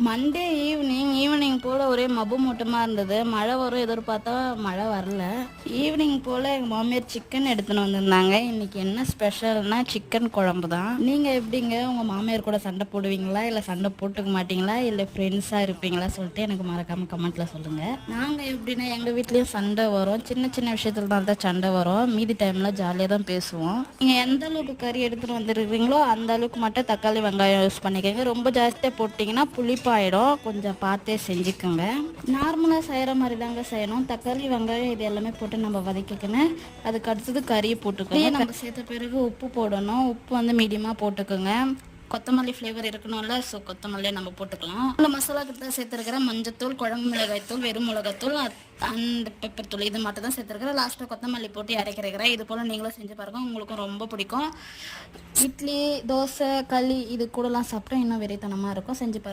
Monday evening போல் ஒரே மப்பு மூட்டமாக இருந்தது. மழை வரும் எதிர்பார்த்தா மழை வரல. ஈவினிங் போல் எங்கள் மாமியார் சிக்கன் எடுத்துன்னு வந்திருந்தாங்க. இன்றைக்கி என்ன ஸ்பெஷல்னா சிக்கன் குழம்பு தான். நீங்கள் எப்படிங்க உங்கள் மாமியார் கூட சண்டை போடுவீங்களா, இல்லை சண்டை போட்டுக்க மாட்டிங்களா, இல்லை ஃப்ரெண்ட்ஸாக இருப்பீங்களா சொல்லிட்டு எனக்கு மறக்காமல் கமெண்ட்டில் சொல்லுங்கள். நாங்கள் எப்படின்னா எங்கள் வீட்லேயும் சண்டை வரும். சின்ன சின்ன விஷயத்துல தான் சண்டை வரும். மீதி டைமில் ஜாலியாக தான் பேசுவோம். நீங்கள் எந்த அளவுக்கு கறி எடுத்துகிட்டு வந்துருக்கீங்களோ அந்த அளவுக்கு மட்டும் தக்காளி வெங்காயம் யூஸ் பண்ணிக்கோங்க. ரொம்ப ஜாஸ்தியாக போட்டிங்கன்னா புளிப்பாயிடும். கொஞ்சம் பார்த்தே செஞ்சுக்கோங்க. நார்மலாக செய்கிற மாதிரி தாங்க செய்யணும். தக்காளி வெங்காயம் இது எல்லாமே போட்டு நம்ம வதக்கிக்கணும். அதுக்கு அடுத்தது கறியை போட்டுக்கோங்க. நம்ம சேர்த்த பிறகு உப்பு போடணும். உப்பு வந்து மீடியமாக போட்டுக்கோங்க. கொத்தமல்லி ஃப்ளேவர் இருக்கணும்ல, ஸோ கொத்தமல்லியை நம்ம போட்டுக்கலாம். இந்த மசாலா கிட்ட சேர்த்துருக்கிற மஞ்சத்தூள், குழம்பு மிளகாய்த்தூள், வெறும் மிளகாத்தூள் அண்ட் பெப்பர் தூள் இது மட்டும் தான் சேர்த்துருக்கிறேன். லாஸ்ட்டாக கொத்தமல்லி போட்டு இறக்கிறேன். இது போல் நீங்களும் செஞ்சு பாருங்கள், உங்களுக்கும் ரொம்ப பிடிக்கும். இட்லி, தோசை, களி இது கூடலாம் சாப்பிட்டா இன்னும் வெறித்தனமாக இருக்கும். செஞ்சு பாருங்கள்.